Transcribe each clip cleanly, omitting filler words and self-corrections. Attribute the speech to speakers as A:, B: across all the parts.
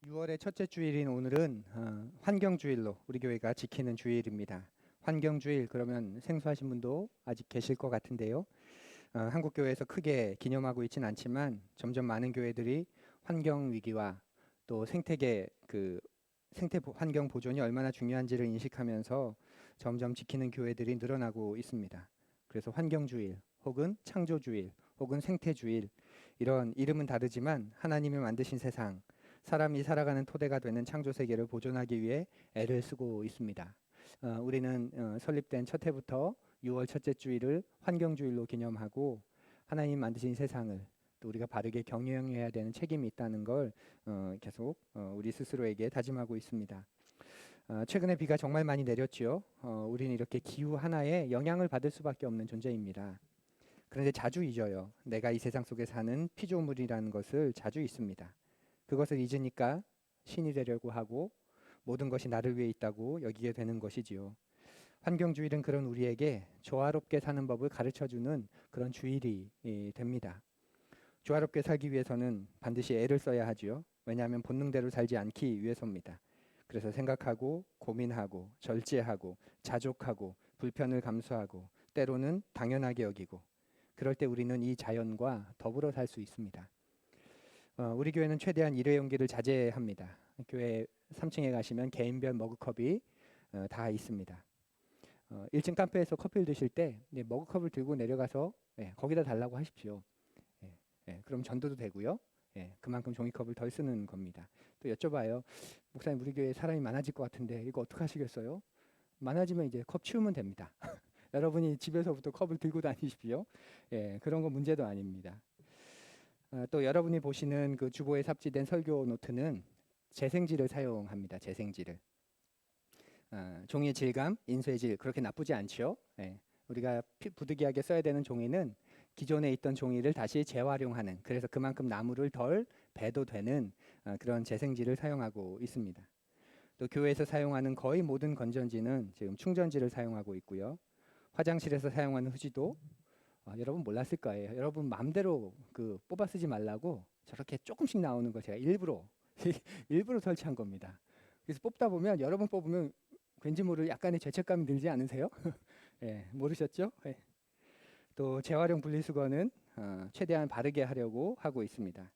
A: 6월의 첫째 주일인 오늘은 환경주일로 우리 교회가 지키는 주일입니다. 환경주일 그러면 생소하신 분도 아직 계실 것 같은데요. 한국 교회에서 크게 기념하고 있지는 않지만 점점 많은 교회들이 환경 위기와 또 생태 환경 보존이 얼마나 중요한지를 인식하면서 점점 지키는 교회들이 늘어나고 있습니다. 그래서 환경주일 혹은 창조주일 혹은 생태주일 이런 이름은 다르지만 하나님이 만드신 세상 사람이 살아가는 토대가 되는 창조 세계를 보존하기 위해 애를 쓰고 있습니다. 우리는 설립된 첫 해부터 6월 첫째 주일을 환경주일로 기념하고 하나님 만드신 세상을 또 우리가 바르게 경영해야 되는 책임이 있다는 걸 계속 우리 스스로에게 다짐하고 있습니다. 최근에 비가 정말 많이 내렸지요. 우리는 이렇게 기후 하나에 영향을 받을 수밖에 없는 존재입니다. 그런데 자주 잊어요. 내가 이 세상 속에 사는 피조물이라는 것을 자주 잊습니다. 그것을 잊으니까 신이 되려고 하고 모든 것이 나를 위해 있다고 여기게 되는 것이지요. 환경주일은 그런 우리에게 조화롭게 사는 법을 가르쳐주는 그런 주일이 됩니다. 조화롭게 살기 위해서는 반드시 애를 써야 하지요. 왜냐하면 본능대로 살지 않기 위해서입니다. 그래서 생각하고 고민하고 절제하고 자족하고 불편을 감수하고 때로는 당연하게 여기고 그럴 때 우리는 이 자연과 더불어 살 수 있습니다. 우리 교회는 최대한 일회용기를 자제합니다. 교회 3층에 가시면 개인별 머그컵이 다 있습니다. 1층 카페에서 커피를 드실 때 머그컵을 들고 내려가서 거기다 달라고 하십시오. 그럼 전도도 되고요. 그만큼 종이컵을 덜 쓰는 겁니다. 또 여쭤봐요. 목사님 우리 교회에 사람이 많아질 것 같은데 이거 어떻게 하시겠어요? 많아지면 이제 컵 치우면 됩니다. 여러분이 집에서부터 컵을 들고 다니십시오. 그런 거 문제도 아닙니다. 또 여러분이 보시는 그 주보에 삽지된 설교 노트는 재생지를 사용합니다. 재생지를. 종이의 질감, 인쇄 질 그렇게 나쁘지 않죠. 우리가 부득이하게 써야 되는 종이는 기존에 있던 종이를 다시 재활용하는 그래서 그만큼 나무를 덜 베도 되는 그런 재생지를 사용하고 있습니다. 또 교회에서 사용하는 거의 모든 건전지는 지금 충전지를 사용하고 있고요. 화장실에서 사용하는 휴지도 여러분 몰랐을 거예요. 여러분 마음대로 그 뽑아 쓰지 말라고 저렇게 조금씩 나오는 거 제가 일부러 일부러 설치한 겁니다. 그래서 뽑다 보면 여러분 뽑으면 왠지 모를 약간의 죄책감이 들지 않으세요? 모르셨죠? 또 재활용 분리수거는 최대한 바르게 하려고 하고 있습니다.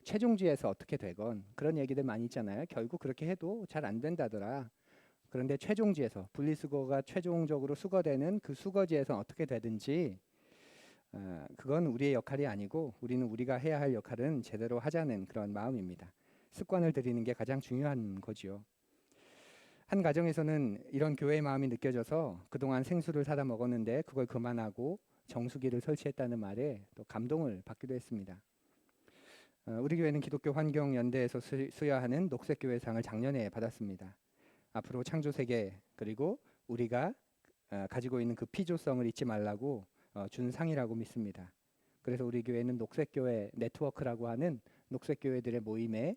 A: 최종지에서 어떻게 되건 그런 얘기들 많이 있잖아요. 결국 그렇게 해도 잘 안 된다더라. 그런데 최종지에서 분리수거가 최종적으로 수거되는 그 수거지에서 어떻게 되든지 그건 우리의 역할이 아니고 우리는 우리가 해야 할 역할은 제대로 하자는 그런 마음입니다. 습관을 들이는 게 가장 중요한 거지요. 한 가정에서는 이런 교회의 마음이 느껴져서 그동안 생수를 사다 먹었는데 그걸 그만하고 정수기를 설치했다는 말에 또 감동을 받기도 했습니다. 우리 교회는 기독교 환경연대에서 수여하는 녹색교회상을 작년에 받았습니다. 앞으로 창조세계 그리고 우리가 가지고 있는 그 피조성을 잊지 말라고 준 상이라고 믿습니다. 그래서 우리 교회는 녹색교회 네트워크라고 하는 녹색교회들의 모임에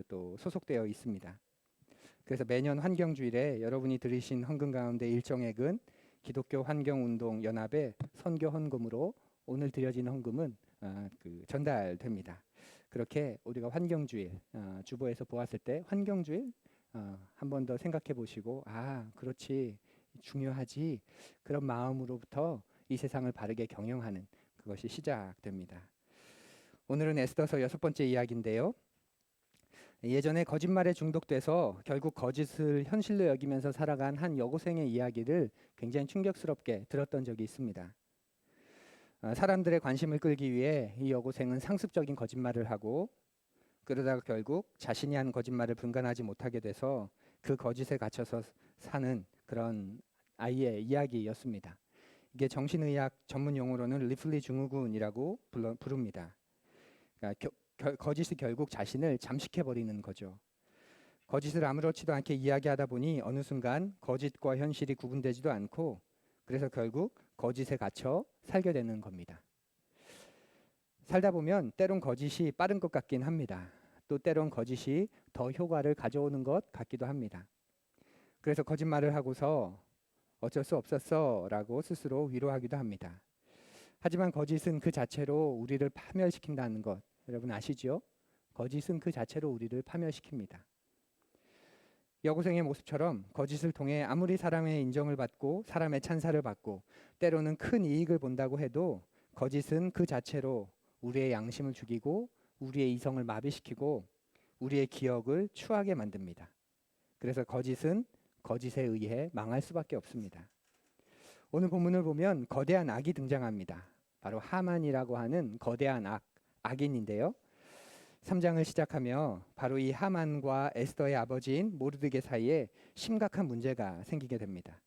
A: 또 소속되어 있습니다. 그래서 매년 환경주일에 여러분이 들으신 헌금 가운데 일정액은 기독교 환경운동 연합의 선교 헌금으로 오늘 드려진 헌금은 전달됩니다. 그렇게 우리가 환경주일 주보에서 보았을 때 환경주일 한 번 더 생각해 보시고 그렇지 중요하지 그런 마음으로부터 이 세상을 바르게 경영하는 그것이 시작됩니다. 오늘은 에스더서 6번째 이야기인데요. 예전에 거짓말에 중독돼서 결국 거짓을 현실로 여기면서 살아간 한 여고생의 이야기를 굉장히 충격스럽게 들었던 적이 있습니다. 사람들의 관심을 끌기 위해 이 여고생은 상습적인 거짓말을 하고 그러다가 결국 자신이 한 거짓말을 분간하지 못하게 돼서 그 거짓에 갇혀서 사는 그런 아이의 이야기였습니다. 이게 정신의학 전문 용어로는 리플리 증후군이라고 부릅니다. 그러니까 거짓이 결국 자신을 잠식해버리는 거죠. 거짓을 아무렇지도 않게 이야기하다 보니 어느 순간 거짓과 현실이 구분되지도 않고 그래서 결국 거짓에 갇혀 살게 되는 겁니다. 살다 보면 때론 거짓이 빠른 것 같긴 합니다. 또 때론 거짓이 더 효과를 가져오는 것 같기도 합니다. 그래서 거짓말을 하고서 어쩔 수 없었어 라고 스스로 위로하기도 합니다. 하지만 거짓은 그 자체로 우리를 파멸시킨다는 것 여러분 아시죠? 거짓은 그 자체로 우리를 파멸시킵니다. 여고생의 모습처럼 거짓을 통해 아무리 사람의 인정을 받고 사람의 찬사를 받고 때로는 큰 이익을 본다고 해도 거짓은 그 자체로 우리의 양심을 죽이고 우리의 이성을 마비시키고 우리의 기억을 추하게 만듭니다. 그래서 거짓은 거짓에 의해 망할 수밖에 없습니다. 오늘 본문을 보면 거대한 악이 등장합니다. 바로 하만이라고 하는 거대한 악인인데요. 3장을 시작하며 바로 이 하만과 에스더의 아버지인 모르드게 사이에 심각한 문제가 생기게 됩니다.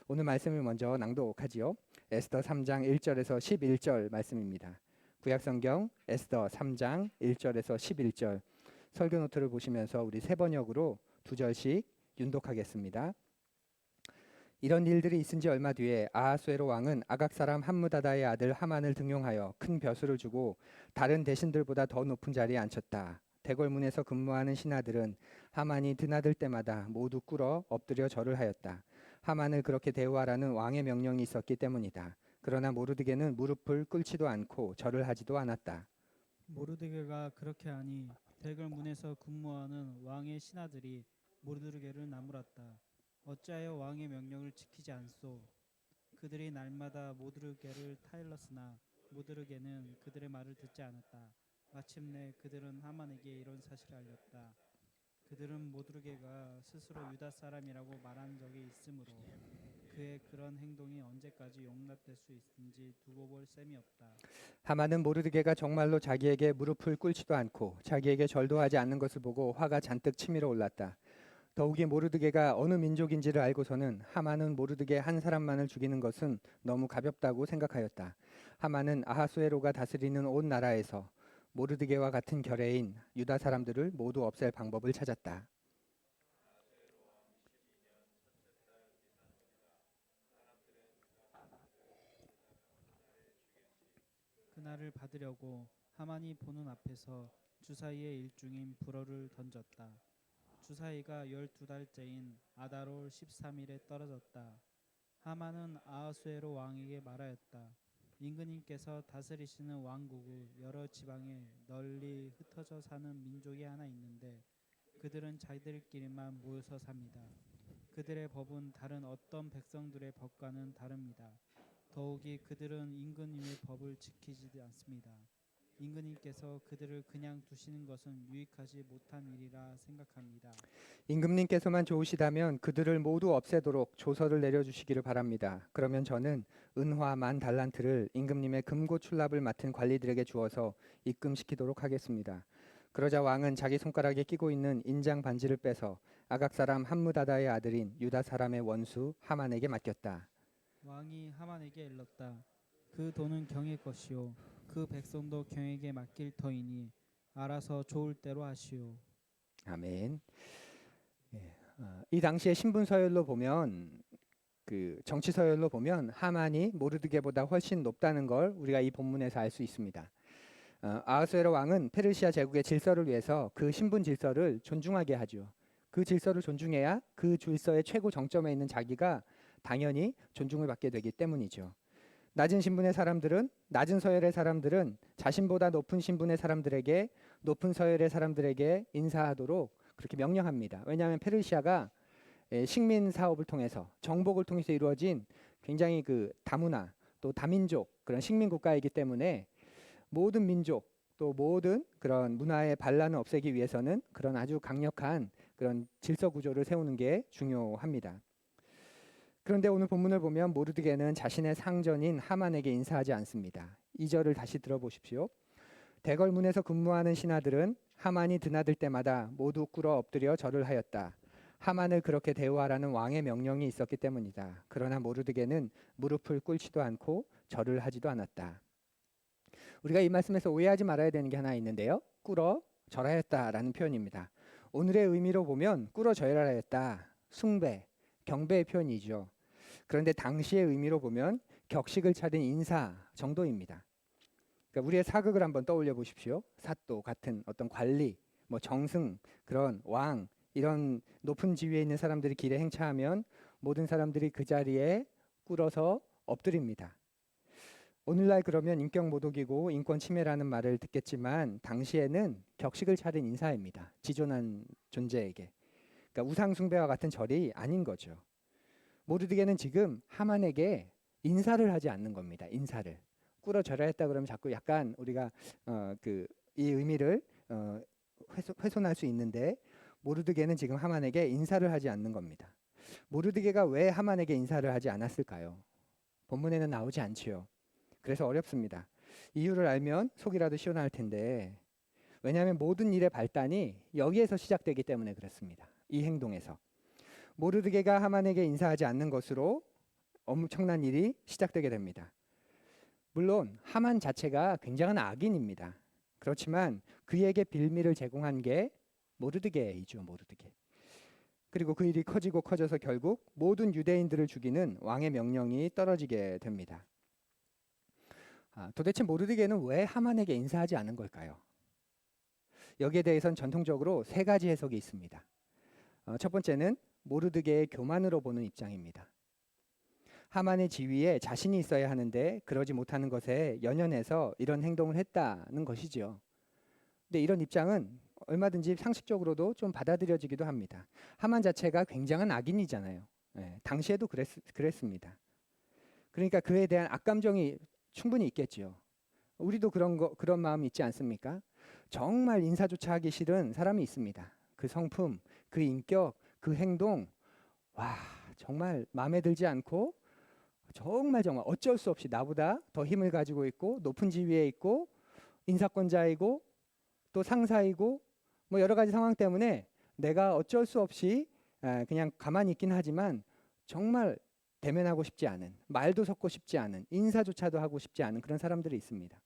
A: 오늘 말씀을 먼저 낭독하지요. 에스더 3장 1절에서 11절 말씀입니다. 구약성경 에스더 3장 1절에서 11절 설교 노트를 보시면서 우리 세 번역으로 2절씩 윤독하겠습니다. 이런 일들이 있은 지 얼마 뒤에 아하수에로 왕은 아각 사람 함무다다의 아들 하만을 등용하여 큰 벼슬을 주고 다른 대신들보다 더 높은 자리에 앉혔다. 대궐문에서 근무하는 신하들은 하만이 드나들 때마다 모두 꿇어 엎드려 절을 하였다. 하만을 그렇게 대우하라는 왕의 명령이 있었기 때문이다. 그러나 모르드게는 무릎을 꿇지도 않고 절을 하지도 않았다.
B: 모르드게가 그렇게 하니 대궐문에서 근무하는 왕의 신하들이 모르드게를 나무랐다. 어찌하여 왕의 명령을 지키지 않소? 그들이 날마다 모르드게를 타일렀으나 모르드게는 그들의 말을 듣지 않았다. 마침내 그들은 하만에게 이런 사실을 알렸다. 그들은 모르드게가 스스로 유다 사람이라고 말한 적이 있으므로 그의 그런 행동이 언제까지 용납될 수 있는지 두고 볼 셈이 없다.
A: 하만은 모르드게가 정말로 자기에게 무릎을 꿇지도 않고 자기에게 절도 하지 않는 것을 보고 화가 잔뜩 치밀어 올랐다. 더욱이 모르드게가 어느 민족인지를 알고서는 하만은 모르드게 한 사람만을 죽이는 것은 너무 가볍다고 생각하였다. 하만은 아하수에로가 다스리는 온 나라에서 모르드게와 같은 결의인 유다 사람들을 모두 없앨 방법을 찾았다.
B: 그날을 받으려고 하만이 보는 앞에서 주사위의 일중인 불어를 던졌다. 주사위가 12달째인 아달월 13일에 떨어졌다. 하만은 아하수에로 왕에게 말하였다. 임금님께서 다스리시는 왕국의 여러 지방에 널리 흩어져 사는 민족이 하나 있는데 그들은 자기들끼리만 모여서 삽니다. 그들의 법은 다른 어떤 백성들의 법과는 다릅니다. 더욱이 그들은 임금님의 법을 지키지 않습니다. 임금님께서 그들을 그냥 두시는 것은 유익하지 못한 일이라 생각합니다.
A: 임금님께서만 좋으시다면 그들을 모두 없애도록 조서를 내려주시기를 바랍니다. 그러면 저는 은화 10,000달란트를 임금님의 금고 출납을 맡은 관리들에게 주어서 입금시키도록 하겠습니다. 그러자 왕은 자기 손가락에 끼고 있는 인장 반지를 빼서 아각 사람 함무다다의 아들인 유다 사람의 원수 하만에게 맡겼다.
B: 왕이 하만에게 일렀다. 그 돈은 경의 것이요 그 백성도 경에게 맡길 터이니 알아서 좋을 대로 하시오.
A: 아멘. 이 당시의 신분 서열로 보면 그 정치 서열로 보면 하만이 모르드게보다 훨씬 높다는 걸 우리가 이 본문에서 알 수 있습니다. 아하수에로 왕은 페르시아 제국의 질서를 위해서 그 신분 질서를 존중하게 하죠. 그 질서를 존중해야 그 질서의 최고 정점에 있는 자기가 당연히 존중을 받게 되기 때문이죠. 낮은 신분의 사람들은 낮은 서열의 사람들은 자신보다 높은 신분의 사람들에게 높은 서열의 사람들에게 인사하도록 그렇게 명령합니다. 왜냐하면 페르시아가 식민 사업을 통해서 정복을 통해서 이루어진 굉장히 그 다문화 또 다민족 그런 식민 국가이기 때문에 모든 민족 또 모든 그런 문화의 반란을 없애기 위해서는 그런 아주 강력한 그런 질서 구조를 세우는 게 중요합니다. 그런데 오늘 본문을 보면 모르드게는 자신의 상전인 하만에게 인사하지 않습니다. 2절을 다시 들어보십시오. 대궐문에서 근무하는 신하들은 하만이 드나들 때마다 모두 꿇어 엎드려 절을 하였다. 하만을 그렇게 대우하라는 왕의 명령이 있었기 때문이다. 그러나 모르드게는 무릎을 꿇지도 않고 절을 하지도 않았다. 우리가 이 말씀에서 오해하지 말아야 되는 게 하나 있는데요. 꿇어 절하였다라는 표현입니다. 오늘의 의미로 보면 꿇어 절하였다. 숭배, 경배의 표현이죠. 그런데 당시의 의미로 보면 격식을 차린 인사 정도입니다. 그러니까 우리의 사극을 한번 떠올려 보십시오. 사또 같은 어떤 관리, 뭐 정승, 그런 왕 이런 높은 지위에 있는 사람들이 길에 행차하면 모든 사람들이 그 자리에 꿇어서 엎드립니다. 오늘날 그러면 인격 모독이고 인권 침해라는 말을 듣겠지만 당시에는 격식을 차린 인사입니다. 지존한 존재에게. 그러니까 우상 숭배와 같은 절이 아닌 거죠. 모르드게는 지금 하만에게 인사를 하지 않는 겁니다. 인사를. 꿇어 절여야 했다 그러면 자꾸 약간 우리가 이 의미를 훼손할 수 있는데 모르드게는 지금 하만에게 인사를 하지 않는 겁니다. 모르드게가 왜 하만에게 인사를 하지 않았을까요? 본문에는 나오지 않지요. 그래서 어렵습니다. 이유를 알면 속이라도 시원할 텐데 왜냐하면 모든 일의 발단이 여기에서 시작되기 때문에 그렇습니다. 이 행동에서. 모르드게가 하만에게 인사하지 않는 것으로 엄청난 일이 시작되게 됩니다. 물론 하만 자체가 굉장한 악인입니다. 그렇지만 그에게 빌미를 제공한 게 모르드게이죠. 모르드게. 그리고 그 일이 커지고 커져서 결국 모든 유대인들을 죽이는 왕의 명령이 떨어지게 됩니다. 도대체 모르드게는 왜 하만에게 인사하지 않은 걸까요? 여기에 대해서는 전통적으로 세 가지 해석이 있습니다. 첫 번째는 모르드게의 교만으로 보는 입장입니다. 하만의 지위에 자신이 있어야 하는데 그러지 못하는 것에 연연해서 이런 행동을 했다는 것이지요. 근데 이런 입장은 얼마든지 상식적으로도 좀 받아들여지기도 합니다. 하만 자체가 굉장한 악인이잖아요. 당시에도 그랬습니다. 그러니까 그에 대한 악감정이 충분히 있겠지요. 우리도 그런 마음이 있지 않습니까? 정말 인사조차 하기 싫은 사람이 있습니다. 그 성품, 그 인격, 그 행동, 와 정말 마음에 들지 않고 정말 어쩔 수 없이 나보다 더 힘을 가지고 있고 높은 지위에 있고 인사권자이고 또 상사이고 뭐 여러 가지 상황 때문에 내가 어쩔 수 없이 그냥 가만히 있긴 하지만 정말 대면하고 싶지 않은, 말도 섞고 싶지 않은, 인사조차도 하고 싶지 않은 그런 사람들이 있습니다.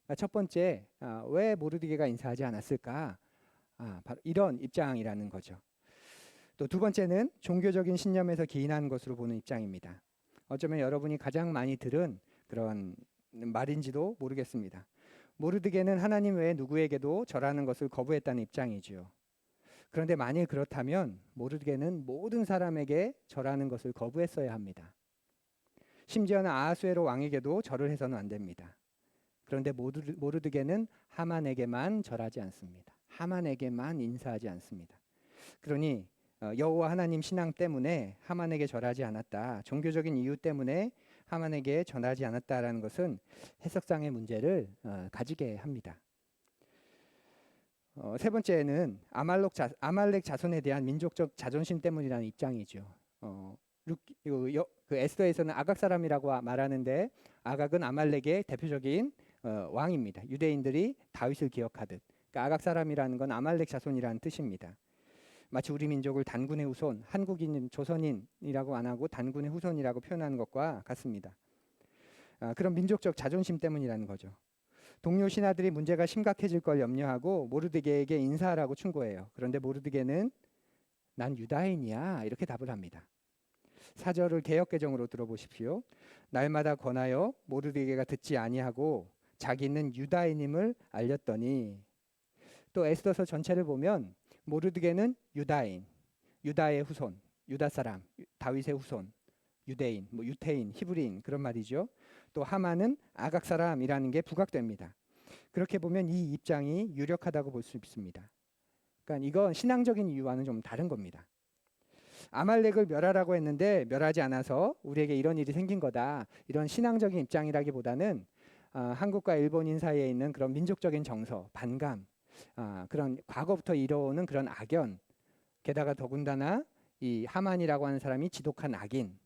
A: 그러니까 첫 번째, 왜 모르드게가 인사하지 않았을까? 바로 이런 입장이라는 거죠. 또 두 번째는 종교적인 신념에서 기인한 것으로 보는 입장입니다. 어쩌면 여러분이 가장 많이 들은 그런 말인지도 모르겠습니다. 모르드게는 하나님 외에 누구에게도 절하는 것을 거부했다는 입장이지요. 그런데 만일 그렇다면 모르드게는 모든 사람에게 절하는 것을 거부했어야 합니다. 심지어는 아하수에로 왕에게도 절을 해서는 안 됩니다. 그런데 모르드게는 하만에게만 절하지 않습니다. 하만에게만 인사하지 않습니다. 그러니 여호와 하나님 신앙 때문에 하만에게 절하지 않았다. 종교적인 이유 때문에 하만에게 전하지 않았다라는 것은 해석상의 문제를 가지게 합니다. 세 번째는 아말렉 자손에 대한 민족적 자존심 때문이라는 입장이죠. 그 에스더에서는 아각 사람이라고 말하는데 아각은 아말렉의 대표적인 왕입니다. 유대인들이 다윗을 기억하듯. 그러니까 아각 사람이라는 건 아말렉 자손이라는 뜻입니다. 마치 우리 민족을 단군의 후손, 한국인, 조선인이라고 안 하고 단군의 후손이라고 표현하는 것과 같습니다. 그런 민족적 자존심 때문이라는 거죠. 동료 신하들이 문제가 심각해질 걸 염려하고 모르드게에게 인사하라고 충고해요. 그런데 모르드게는 난 유다인이야 이렇게 답을 합니다. 4절을 개역개정으로 들어보십시오. 날마다 권하여 모르드게가 듣지 아니하고 자기는 유다인임을 알렸더니 또 에스더서 전체를 보면 모르드게는 유다인, 유다의 후손, 유다 사람, 다윗의 후손, 유대인, 유태인, 히브리인 그런 말이죠. 또 하만은 아각 사람이라는 게 부각됩니다. 그렇게 보면 이 입장이 유력하다고 볼 수 있습니다. 그러니까 이건 신앙적인 이유와는 좀 다른 겁니다. 아말렉을 멸하라고 했는데 멸하지 않아서 우리에게 이런 일이 생긴 거다. 이런 신앙적인 입장이라기보다는 한국과 일본인 사이에 있는 그런 민족적인 정서, 반감, 그런 과거부터 이뤄오는 그런 악연, 게다가 더군다나 이 하만이라고 하는 사람이 지독한 악인,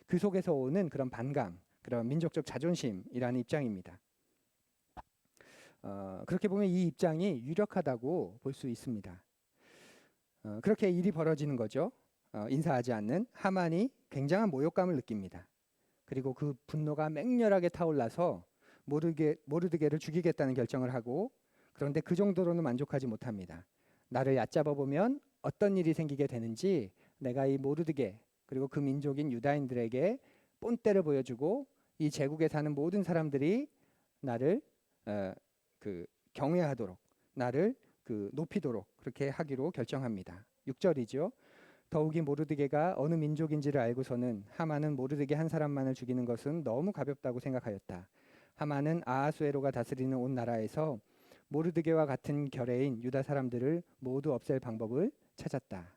A: 그 속에서 오는 그런 반감, 그런 민족적 자존심이라는 입장입니다. 그렇게 보면 이 입장이 유력하다고 볼 수 있습니다. 그렇게 일이 벌어지는 거죠. 인사하지 않는 하만이 굉장한 모욕감을 느낍니다. 그리고 그 분노가 맹렬하게 타올라서 모르드게를 죽이겠다는 결정을 하고 그런데 그 정도로는 만족하지 못합니다. 나를 얕잡아 보면 어떤 일이 생기게 되는지 내가 이 모르드게 그리고 그 민족인 유다인들에게 본때를 보여주고 이 제국에 사는 모든 사람들이 나를 경외하도록 나를 높이도록 그렇게 하기로 결정합니다. 6절이죠. 더욱이 모르드게가 어느 민족인지를 알고서는 하만은 모르드게 한 사람만을 죽이는 것은 너무 가볍다고 생각하였다. 하만은 아하수에로가 다스리는 온 나라에서 모르드게와 같은 결의인 유다 사람들을 모두 없앨 방법을 찾았다.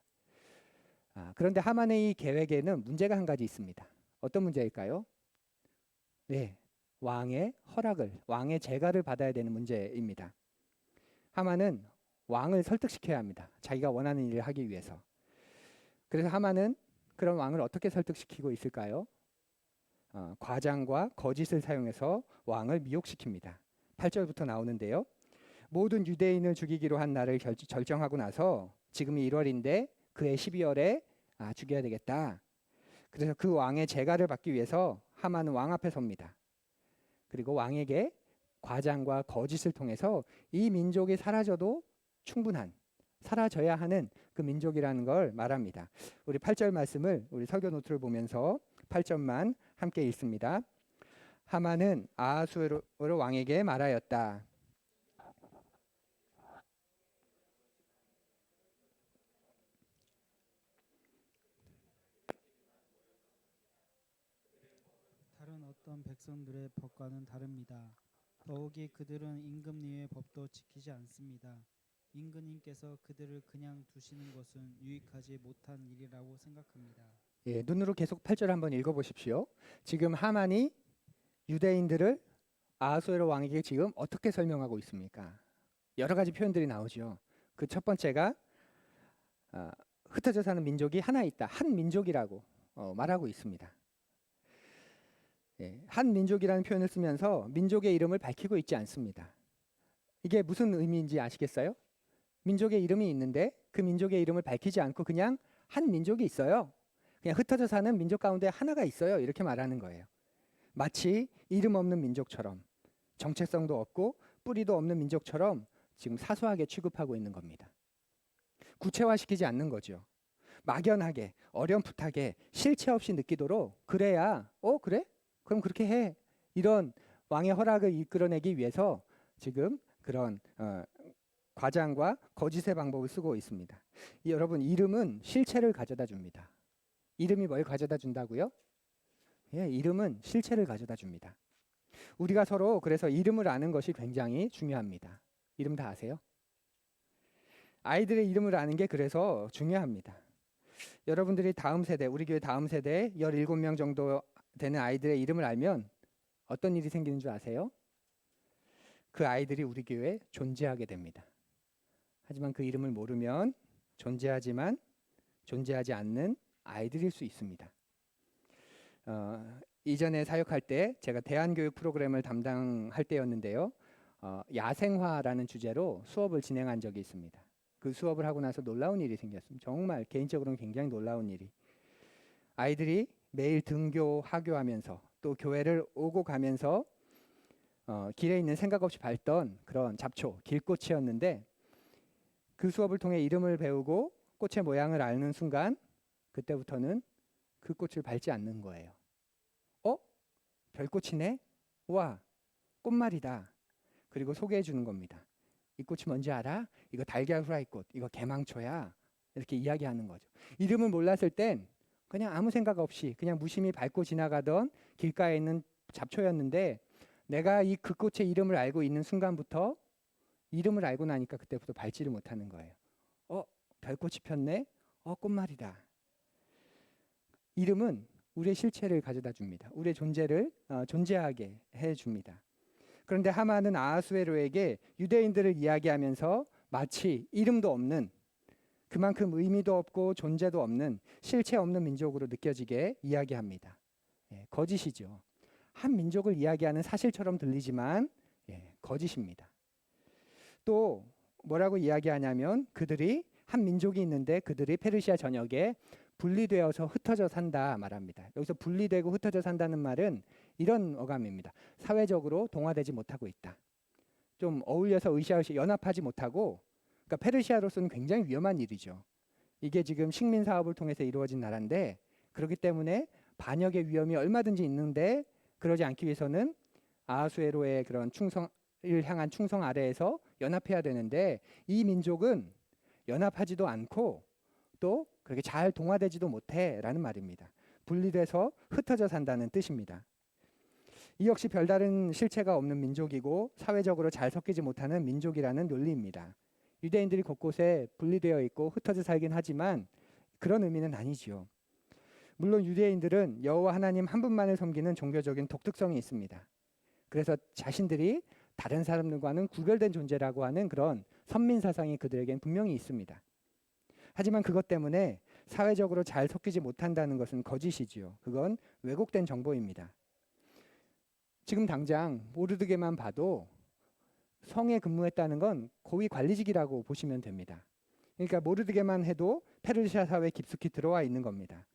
A: 그런데 하만의 이 계획에는 문제가 한 가지 있습니다. 어떤 문제일까요? 네, 왕의 허락을, 왕의 재가를 받아야 되는 문제입니다. 하만은 왕을 설득시켜야 합니다. 자기가 원하는 일을 하기 위해서. 그래서 하만은 그런 왕을 어떻게 설득시키고 있을까요? 과장과 거짓을 사용해서 왕을 미혹시킵니다. 8절부터 나오는데요. 모든 유대인을 죽이기로 한 날을 결정하고 나서 지금이 1월인데 그해 12월에 죽여야 되겠다. 그래서 그 왕의 재가를 받기 위해서 하만은 왕 앞에 섭니다. 그리고 왕에게 과장과 거짓을 통해서 이 민족이 사라져도 충분한, 사라져야 하는 그 민족이라는 걸 말합니다. 우리 8절 말씀을 우리 설교 노트를 보면서 8절만 함께 읽습니다. 하만은 아하수에로 왕에게 말하였다.
B: 다른 어떤 백성들의 법과는 다릅니다. 더욱이 그들은 임금님의 법도 지키지 않습니다. 임금님께서 그들을 그냥 두시는 것은 유익하지 못한 일이라고 생각합니다.
A: 예, 눈으로 계속 8절 한번 읽어보십시오. 지금 하만이 유대인들을 아하수에로 왕에게 지금 어떻게 설명하고 있습니까? 여러 가지 표현들이 나오죠. 그 첫 번째가 흩어져 사는 민족이 하나 있다. 한 민족이라고 말하고 있습니다. 예, 한 민족이라는 표현을 쓰면서 민족의 이름을 밝히고 있지 않습니다. 이게 무슨 의미인지 아시겠어요? 민족의 이름이 있는데 그 민족의 이름을 밝히지 않고 그냥 한 민족이 있어요. 그냥 흩어져 사는 민족 가운데 하나가 있어요. 이렇게 말하는 거예요. 마치 이름 없는 민족처럼, 정체성도 없고 뿌리도 없는 민족처럼 지금 사소하게 취급하고 있는 겁니다. 구체화시키지 않는 거죠. 막연하게, 어렴풋하게, 실체 없이 느끼도록 그래야 그래? 그럼 그렇게 해. 이런 왕의 허락을 이끌어내기 위해서 지금 그런 과장과 거짓의 방법을 쓰고 있습니다. 여러분, 이름은 실체를 가져다 줍니다. 이름이 뭘 가져다 준다고요? 예, 이름은 실체를 가져다 줍니다. 우리가 서로 그래서 이름을 아는 것이 굉장히 중요합니다. 이름 다 아세요? 아이들의 이름을 아는 게 그래서 중요합니다. 여러분들이 다음 세대, 우리 교회 다음 세대 17명 정도 되는 아이들의 이름을 알면 어떤 일이 생기는 줄 아세요? 그 아이들이 우리 교회에 존재하게 됩니다. 하지만 그 이름을 모르면 존재하지만 존재하지 않는 아이들일 수 있습니다. 이전에 사역할 때 제가 대안교육 프로그램을 담당할 때였는데요. 야생화라는 주제로 수업을 진행한 적이 있습니다. 그 수업을 하고 나서 놀라운 일이 생겼습니다. 정말 개인적으로는 굉장히 놀라운 일이. 아이들이 매일 등교, 하교하면서 또 교회를 오고 가면서 길에 있는 생각 없이 밟던 그런 잡초, 길꽃이었는데 그 수업을 통해 이름을 배우고 꽃의 모양을 아는 순간 그때부터는 그 꽃을 밟지 않는 거예요. 별꽃이네? 와, 꽃말이다. 그리고 소개해 주는 겁니다. 이 꽃이 뭔지 알아? 이거 달걀 후라이꽃, 이거 개망초야. 이렇게 이야기하는 거죠. 이름을 몰랐을 땐 그냥 아무 생각 없이 그냥 무심히 밟고 지나가던 길가에 있는 잡초였는데 내가 그 꽃의 이름을 알고 있는 순간부터 이름을 알고 나니까 그때부터 밟지를 못하는 거예요. 별꽃이 폈네? 꽃말이다. 이름은 우리의 실체를 가져다 줍니다. 우리의 존재를 존재하게 해줍니다. 그런데 하만은 아하수에로에게 유대인들을 이야기하면서 마치 이름도 없는 그만큼 의미도 없고 존재도 없는 실체 없는 민족으로 느껴지게 이야기합니다. 거짓이죠. 한 민족을 이야기하는 사실처럼 들리지만 거짓입니다. 또 뭐라고 이야기하냐면 그들이 한 민족이 있는데 그들이 페르시아 전역에 분리되어서 흩어져 산다 말합니다. 여기서 분리되고 흩어져 산다는 말은 이런 어감입니다. 사회적으로 동화되지 못하고 있다. 좀 어울려서 으쌰으쌰 연합하지 못하고, 그러니까 페르시아로서는 굉장히 위험한 일이죠. 이게 지금 식민 사업을 통해서 이루어진 나라인데 그렇기 때문에 반역의 위험이 얼마든지 있는데 그러지 않기 위해서는 아하수에로의 그런 충성을 향한 충성 아래에서 연합해야 되는데 이 민족은 연합하지도 않고 또 그렇게 잘 동화되지도 못해라는 말입니다. 분리돼서 흩어져 산다는 뜻입니다. 이 역시 별다른 실체가 없는 민족이고 사회적으로 잘 섞이지 못하는 민족이라는 논리입니다. 유대인들이 곳곳에 분리되어 있고 흩어져 살긴 하지만 그런 의미는 아니지요. 물론 유대인들은 여호와 하나님 한 분만을 섬기는 종교적인 독특성이 있습니다. 그래서 자신들이 다른 사람들과는 구별된 존재라고 하는 그런 선민 사상이 그들에겐 분명히 있습니다. 하지만 그것 때문에 사회적으로 잘 섞이지 못한다는 것은 거짓이지요. 그건 왜곡된 정보입니다. 지금 당장 모르드게만 봐도 성에 근무했다는 건 고위 관리직이라고 보시면 됩니다. 그러니까 모르드게만 해도 페르시아 사회에 깊숙이 들어와 있는 겁니다.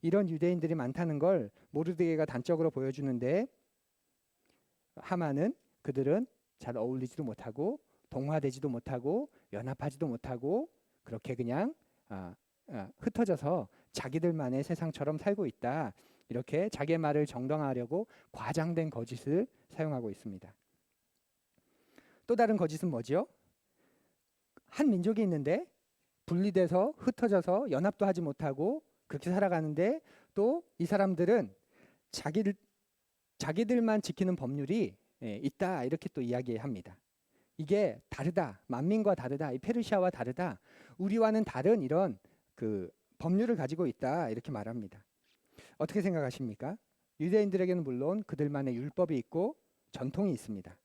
A: 이런 유대인들이 많다는 걸 모르드게가 단적으로 보여주는데 하만은 그들은 잘 어울리지도 못하고 동화되지도 못하고 연합하지도 못하고 그렇게 그냥 흩어져서 자기들만의 세상처럼 살고 있다. 이렇게 자기의 말을 정당화하려고 과장된 거짓을 사용하고 있습니다. 또 다른 거짓은 뭐지요? 한 민족이 있는데 분리돼서 흩어져서 연합도 하지 못하고 그렇게 살아가는데 또 이 사람들은 자기들만 지키는 법률이 있다 이렇게 또 이야기합니다. 이게 다르다. 만민과 다르다. 이 페르시아와 다르다. 우리와는 다른 이런 그 법률을 가지고 있다 이렇게 말합니다. 어떻게 생각하십니까? 유대인들에게는 물론 그들만의 율법이 있고 전통이 있습니다.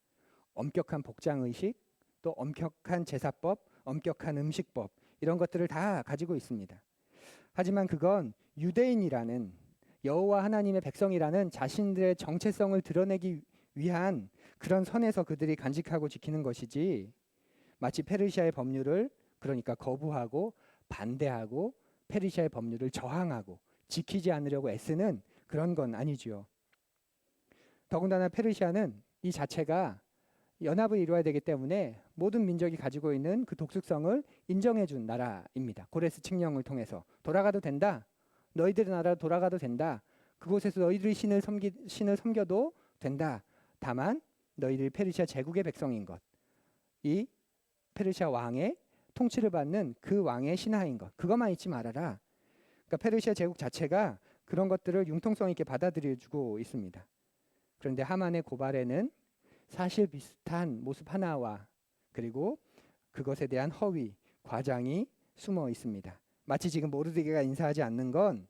A: 엄격한 복장 의식, 또 엄격한 제사법, 엄격한 음식법 이런 것들을 다 가지고 있습니다. 하지만 그건 유대인이라는 여호와 하나님의 백성이라는 자신들의 정체성을 드러내기 위한 그런 선에서 그들이 간직하고 지키는 것이지 마치 페르시아의 법률을 그러니까 거부하고 반대하고 페르시아의 법률을 저항하고 지키지 않으려고 애쓰는 그런 건 아니지요. 더군다나 페르시아는 이 자체가 연합을 이루어야 되기 때문에 모든 민족이 가지고 있는 그 독특성을 인정해 준 나라입니다. 고레스 칙령을 통해서 돌아가도 된다. 너희들의 나라 돌아가도 된다. 그곳에서 너희들이 신을 섬겨도 된다. 다만 너희들이 페르시아 제국의 백성인 것. 이 페르시아 왕의 통치를 받는 그 왕의 신하인 것. 그것만 잊지 말아라. 그러니까 페르시아 제국 자체가 그런 것들을 융통성 있게 받아들여주고 있습니다. 그런데 하만의 고발에는 사실 비슷한 모습 하나와 그리고 그것에 대한 허위, 과장이 숨어 있습니다. 마치 지금 모르드게가 인사하지 않는 건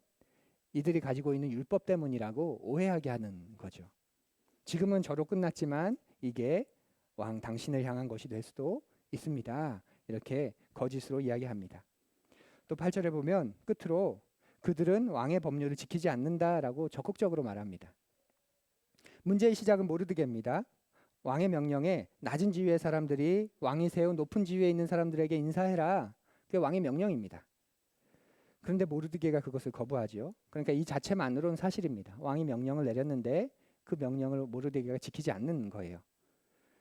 A: 이들이 가지고 있는 율법 때문이라고 오해하게 하는 거죠. 지금은 저로 끝났지만 이게 왕 당신을 향한 것이 될 수도 있습니다. 이렇게 거짓으로 이야기합니다. 또 8절에 보면 끝으로 그들은 왕의 법률을 지키지 않는다라고 적극적으로 말합니다. 문제의 시작은 모르드게입니다. 왕의 명령에 낮은 지위의 사람들이 왕이 세운 높은 지위에 있는 사람들에게 인사해라. 그게 왕의 명령입니다. 그런데 모르드게가 그것을 거부하지요. 그러니까 이 자체만으로는 사실입니다. 왕이 명령을 내렸는데 그 명령을 모르드게가 지키지 않는 거예요.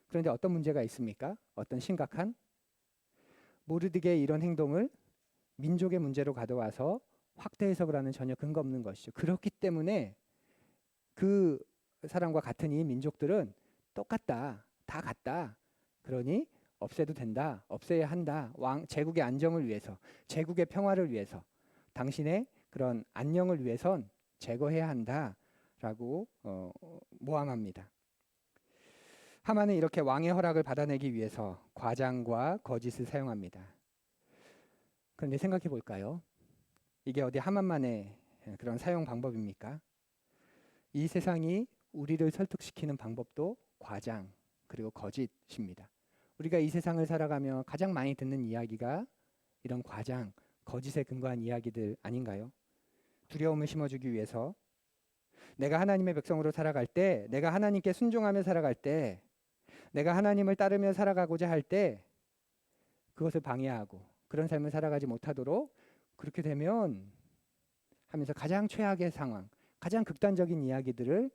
A: 그런데 어떤 문제가 있습니까? 어떤 심각한? 모르드게의 이런 행동을 민족의 문제로 가져와서 확대 해석을 하는 전혀 근거 없는 것이죠. 그렇기 때문에 그 사람과 같은 이 민족들은 똑같다. 다 같다. 그러니 없애도 된다. 없애야 한다. 제국의 안정을 위해서, 제국의 평화를 위해서, 당신의 그런 안녕을 위해선 제거해야 한다라고 모함합니다. 하만은 이렇게 왕의 허락을 받아내기 위해서 과장과 거짓을 사용합니다. 그런데 생각해 볼까요? 이게 어디 하만만의 그런 사용 방법입니까? 이 세상이 우리를 설득시키는 방법도 과장 그리고 거짓입니다. 우리가 이 세상을 살아가며 가장 많이 듣는 이야기가 이런 과장, 거짓에 근거한 이야기들 아닌가요? 두려움을 심어주기 위해서 내가 하나님의 백성으로 살아갈 때, 내가 하나님께 순종하며 살아갈 때, 내가 하나님을 따르며 살아가고자 할 때 그것을 방해하고 그런 삶을 살아가지 못하도록 그렇게 되면 하면서 가장 최악의 상황, 가장 극단적인 이야기들을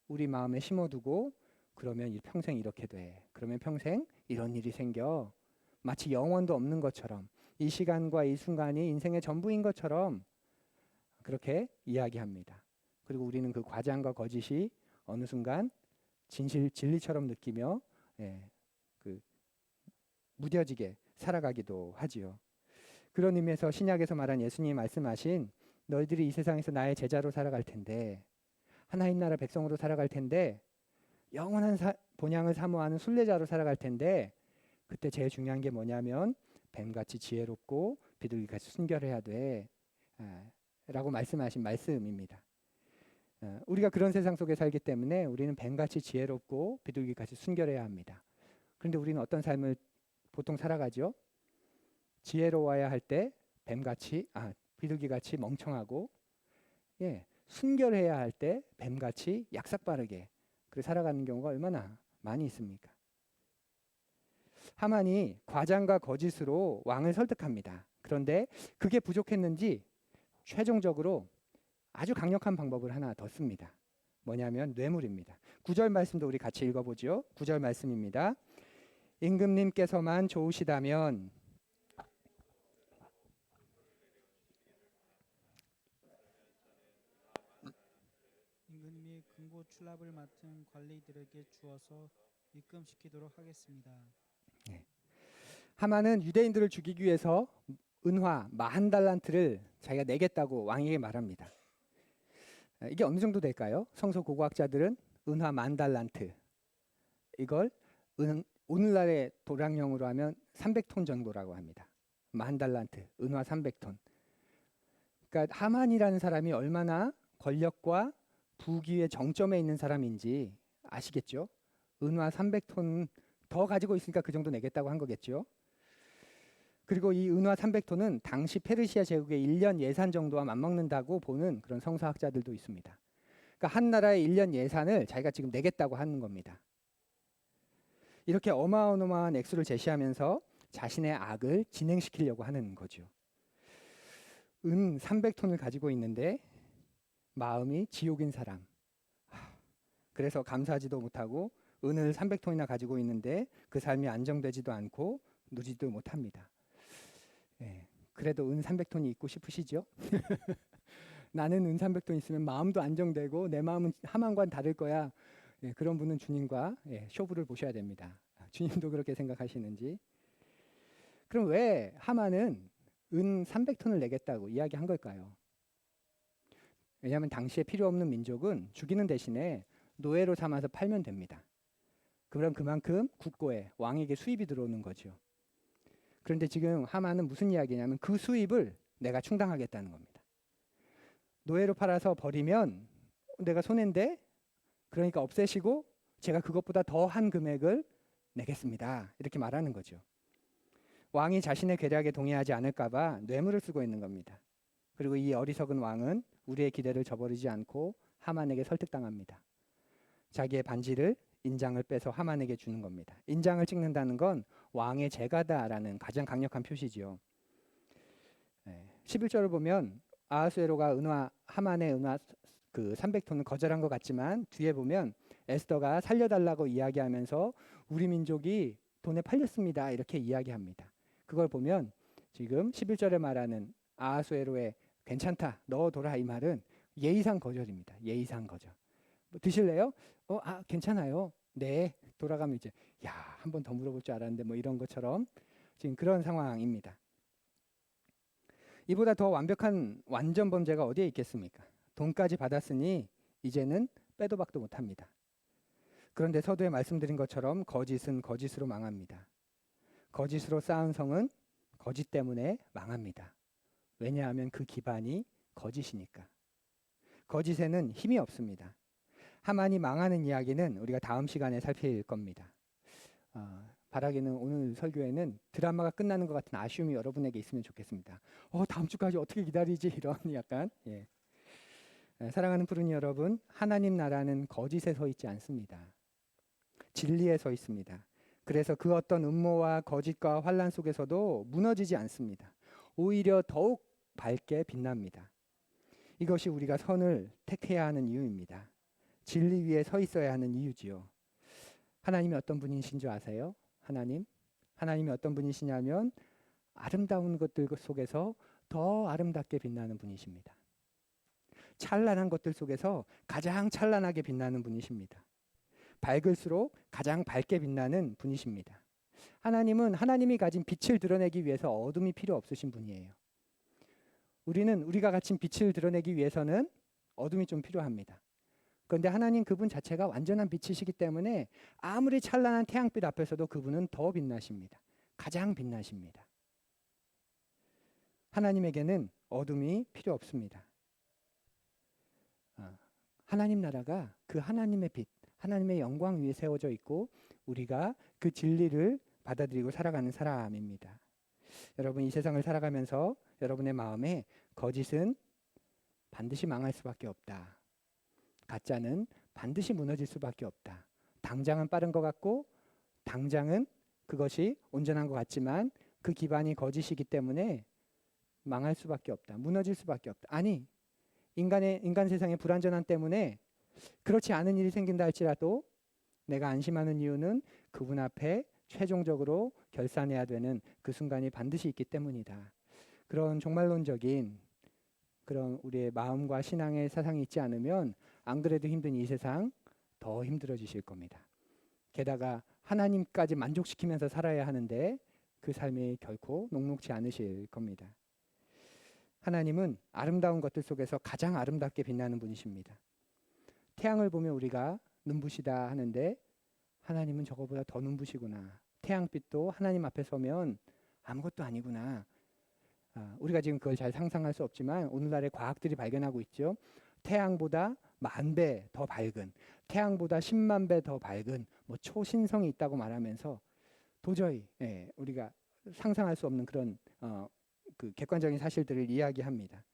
A: 우리 마음에 심어두고 그러면 평생 이렇게 돼. 그러면 평생 이런 일이 생겨. 마치 영원도 없는 것처럼 이 시간과 이 순간이 인생의 전부인 것처럼 그렇게 이야기합니다. 그리고 우리는 그 과장과 거짓이 어느 순간 진리처럼 느끼며 무뎌지게 살아가기도 하지요. 그런 의미에서 신약에서 말한 예수님이 말씀하신 너희들이 이 세상에서 나의 제자로 살아갈 텐데 하나님 나라 백성으로 살아갈 텐데 영원한 본향을 사모하는 순례자로 살아갈 텐데 그때 제일 중요한 게 뭐냐면 뱀같이 지혜롭고 비둘기같이 순결해야 돼 라고 말씀하신 말씀입니다. 우리가 그런 세상 속에 살기 때문에 우리는 뱀같이 지혜롭고 비둘기같이 순결해야 합니다. 그런데 우리는 어떤 삶을 보통 살아가죠? 지혜로워야 할 때 뱀같이 비둘기같이 멍청하고 순결해야 할 때 뱀같이 약삭빠르게 그렇게 살아가는 경우가 얼마나 많이 있습니까? 하만이 과장과 거짓으로 왕을 설득합니다. 그런데 그게 부족했는지 최종적으로 아주 강력한 방법을 하나 더 씁니다. 뭐냐면 뇌물입니다. 9절 말씀도 우리 같이 읽어보죠. 9절 말씀입니다. 임금님께서만 좋으시다면
B: 임금님이 금고 출납을 맡은 관리들에게 주어서 입금시키도록 하겠습니다.
A: 하만은 유대인들을 죽이기 위해서 은화 40달란트를 자기가 내겠다고 왕에게 말합니다. 이게 어느 정도 될까요? 성서 고고학자들은 은화 10,000달란트 이걸 오늘날의 도량령으로 하면 300톤 정도라고 합니다. 10,000달란트 은화 300톤. 그러니까 하만이라는 사람이 얼마나 권력과 부귀의 정점에 있는 사람인지 아시겠죠? 은화 300톤 더 가지고 있으니까 그 정도 내겠다고 한 거겠죠. 그리고 이 은화 300톤은 당시 페르시아 제국의 1년 예산 정도와 맞먹는다고 보는 그런 성서학자들도 있습니다. 그러니까 한 나라의 1년 예산을 자기가 지금 내겠다고 하는 겁니다. 이렇게 어마어마한 액수를 제시하면서 자신의 악을 진행시키려고 하는 거죠. 은 300톤을 가지고 있는데 마음이 지옥인 사람. 그래서 감사하지도 못하고 은을 300톤이나 가지고 있는데 그 삶이 안정되지도 않고 누리지도 못합니다. 그래도 은 300톤이 있고 싶으시죠? 나는 은 300톤 있으면 마음도 안정되고 내 마음은 하만과는 다를 거야. 그런 분은 주님과 쇼부를 보셔야 됩니다. 주님도 그렇게 생각하시는지. 그럼 왜 하만은 은 300톤을 내겠다고 이야기한 걸까요? 왜냐하면 당시에 필요 없는 민족은 죽이는 대신에 노예로 삼아서 팔면 됩니다. 그럼 그만큼 국고에 왕에게 수입이 들어오는 거죠. 그런데 지금 하만은 무슨 이야기냐면 그 수입을 내가 충당하겠다는 겁니다. 노예로 팔아서 버리면 내가 손해인데 그러니까 없애시고 제가 그것보다 더한 금액을 내겠습니다. 이렇게 말하는 거죠. 왕이 자신의 계략에 동의하지 않을까 봐 뇌물을 쓰고 있는 겁니다. 그리고 이 어리석은 왕은 우리의 기대를 저버리지 않고 하만에게 설득당합니다. 자기의 반지를 인장을 빼서 하만에게 주는 겁니다. 인장을 찍는다는 건 왕의 재가다라는 가장 강력한 표시지요. 11절을 보면 아하수에로가 하만의 은화 그 300톤을 거절한 것 같지만 뒤에 보면 에스더가 살려달라고 이야기하면서 우리 민족이 돈에 팔렸습니다. 이렇게 이야기합니다. 그걸 보면 지금 11절에 말하는 아하수에로의 괜찮다, 넣어둬라 이 말은 예의상 거절입니다. 예의상 거절. 뭐 드실래요? 괜찮아요. 네. 돌아가면 이제 한 번 더 물어볼 줄 알았는데 뭐 이런 것처럼 지금 그런 상황입니다. 이보다 더 완벽한 완전 범죄가 어디에 있겠습니까? 돈까지 받았으니 이제는 빼도 박도 못합니다. 그런데 서두에 말씀드린 것처럼 거짓은 거짓으로 망합니다. 거짓으로 쌓은 성은 거짓 때문에 망합니다. 왜냐하면 그 기반이 거짓이니까. 거짓에는 힘이 없습니다. 하만이 망하는 이야기는 우리가 다음 시간에 살필 겁니다. 바라기는 오늘 설교에는 드라마가 끝나는 것 같은 아쉬움이 여러분에게 있으면 좋겠습니다. 다음 주까지 어떻게 기다리지? 이런 약간. 사랑하는 푸른이 여러분, 하나님 나라는 거짓에 서 있지 않습니다. 진리에 서 있습니다. 그래서 그 어떤 음모와 거짓과 환란 속에서도 무너지지 않습니다. 오히려 더욱 밝게 빛납니다. 이것이 우리가 선을 택해야 하는 이유입니다. 진리 위에 서 있어야 하는 이유지요. 하나님이 어떤 분이신 줄 아세요? 하나님이 어떤 분이시냐면 아름다운 것들 속에서 더 아름답게 빛나는 분이십니다. 찬란한 것들 속에서 가장 찬란하게 빛나는 분이십니다. 밝을수록 가장 밝게 빛나는 분이십니다. 하나님은 하나님이 가진 빛을 드러내기 위해서 어둠이 필요 없으신 분이에요. 우리가 가진 빛을 드러내기 위해서는 어둠이 좀 필요합니다. 그런데 하나님 그분 자체가 완전한 빛이시기 때문에 아무리 찬란한 태양빛 앞에서도 그분은 더 빛나십니다. 가장 빛나십니다. 하나님에게는 어둠이 필요 없습니다. 하나님 나라가 그 하나님의 빛, 하나님의 영광 위에 세워져 있고 우리가 그 진리를 받아들이고 살아가는 사람입니다. 여러분 이 세상을 살아가면서 여러분의 마음에 거짓은 반드시 망할 수밖에 없다. 가짜는 반드시 무너질 수밖에 없다. 당장은 빠른 것 같고 당장은 그것이 온전한 것 같지만 그 기반이 거짓이기 때문에 망할 수밖에 없다. 무너질 수밖에 없다. 아니 인간 세상의 불완전함 때문에 그렇지 않은 일이 생긴다 할지라도 내가 안심하는 이유는 그분 앞에 최종적으로 결산해야 되는 그 순간이 반드시 있기 때문이다. 그런 종말론적인 그런 우리의 마음과 신앙의 사상이 있지 않으면 안 그래도 힘든 이 세상 더 힘들어지실 겁니다. 게다가 하나님까지 만족시키면서 살아야 하는데 그 삶이 결코 녹록지 않으실 겁니다. 하나님은 아름다운 것들 속에서 가장 아름답게 빛나는 분이십니다. 태양을 보면 우리가 눈부시다 하는데 하나님은 저거보다 더 눈부시구나. 태양빛도 하나님 앞에 서면 아무것도 아니구나. 우리가 지금 그걸 잘 상상할 수 없지만 오늘날의 과학들이 발견하고 있죠. 태양보다 10,000배 더 밝은, 태양보다 10만 배 더 밝은 초신성이 있다고 말하면서 도저히 우리가 상상할 수 없는 그런 그 객관적인 사실들을 이야기합니다.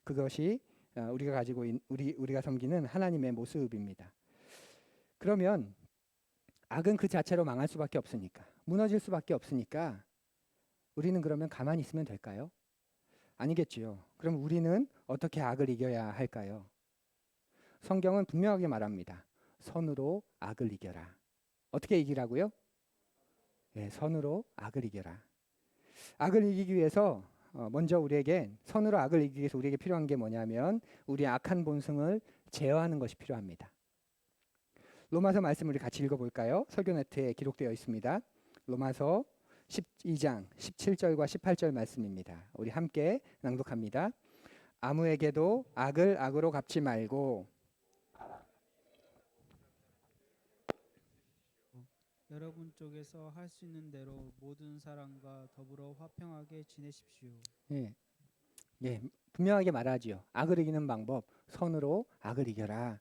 A: 그것이 우리가 가지고 우리가 섬기는 하나님의 모습입니다. 그러면 악은 그 자체로 망할 수밖에 없으니까, 무너질 수밖에 없으니까 우리는 그러면 가만히 있으면 될까요? 아니겠지요. 그럼 우리는 어떻게 악을 이겨야 할까요? 성경은 분명하게 말합니다. 선으로 악을 이겨라. 어떻게 이기라고요? 선으로 악을 이겨라. 악을 이기기 위해서 먼저 우리에게 선으로 악을 이기기 위해서 우리에게 필요한 게 뭐냐면 우리의 악한 본성을 제어하는 것이 필요합니다. 로마서 말씀 우리 같이 읽어볼까요? 설교네트에 기록되어 있습니다. 로마서 12장 17절과 18절 말씀입니다. 우리 함께 낭독합니다. 아무에게도 악을 악으로 갚지 말고
B: 여러분 쪽에서 할 수 있는 대로 모든 사람과 더불어 화평하게 지내십시오.
A: 분명하게 말하지요. 악을 이기는 방법, 선으로 악을 이겨라.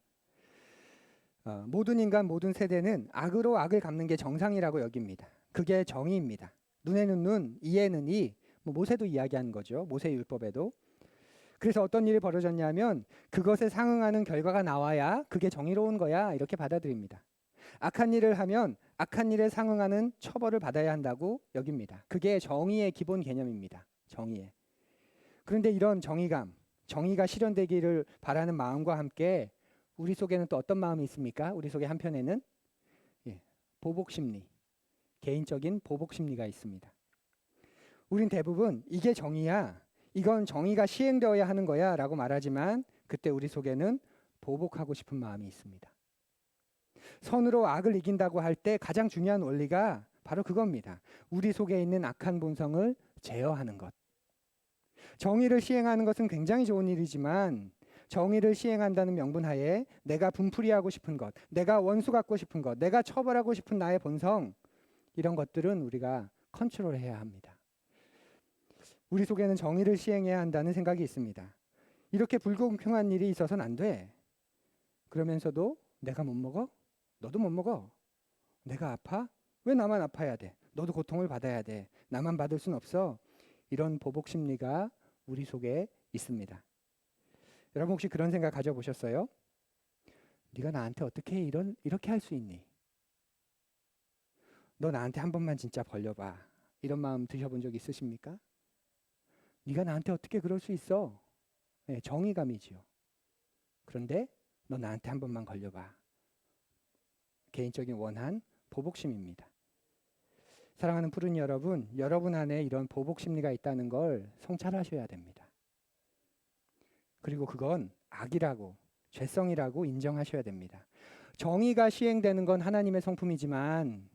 A: 모든 인간, 모든 세대는 악으로 악을 갚는 게 정상이라고 여깁니다. 그게 정의입니다. 눈에는 눈, 이에는 이, 모세도 이야기하는 거죠. 모세 율법에도. 그래서 어떤 일이 벌어졌냐면 그것에 상응하는 결과가 나와야 그게 정의로운 거야 이렇게 받아들입니다. 악한 일을 하면 악한 일에 상응하는 처벌을 받아야 한다고 여깁니다. 그게 정의의 기본 개념입니다. 정의의. 그런데 이런 정의감, 정의가 실현되기를 바라는 마음과 함께 우리 속에는 또 어떤 마음이 있습니까? 우리 속에 한편에는 보복심리, 개인적인 보복심리가 있습니다. 우린 대부분 이게 정의야, 이건 정의가 시행되어야 하는 거야 라고 말하지만 그때 우리 속에는 보복하고 싶은 마음이 있습니다. 선으로 악을 이긴다고 할 때 가장 중요한 원리가 바로 그겁니다. 우리 속에 있는 악한 본성을 제어하는 것. 정의를 시행하는 것은 굉장히 좋은 일이지만 정의를 시행한다는 명분하에 내가 분풀이하고 싶은 것, 내가 원수 갖고 싶은 것, 내가 처벌하고 싶은 나의 본성, 이런 것들은 우리가 컨트롤해야 합니다. 우리 속에는 정의를 시행해야 한다는 생각이 있습니다. 이렇게 불공평한 일이 있어서는 안 돼. 그러면서도 내가 못 먹어? 너도 못 먹어. 내가 아파? 왜 나만 아파야 돼? 너도 고통을 받아야 돼. 나만 받을 순 없어. 이런 보복 심리가 우리 속에 있습니다. 여러분 혹시 그런 생각 가져보셨어요? 네가 나한테 어떻게 이렇게 할 수 있니? 너 나한테 한 번만 진짜 벌려봐. 이런 마음 드셔본 적 있으십니까? 네가 나한테 어떻게 그럴 수 있어? 정의감이지요. 그런데 너 나한테 한 번만 걸려봐. 개인적인 원한, 보복심입니다. 사랑하는 푸른 여러분, 여러분 안에 이런 보복심리가 있다는 걸 성찰하셔야 됩니다. 그리고 그건 악이라고, 죄성이라고 인정하셔야 됩니다. 정의가 시행되는 건 하나님의 성품이지만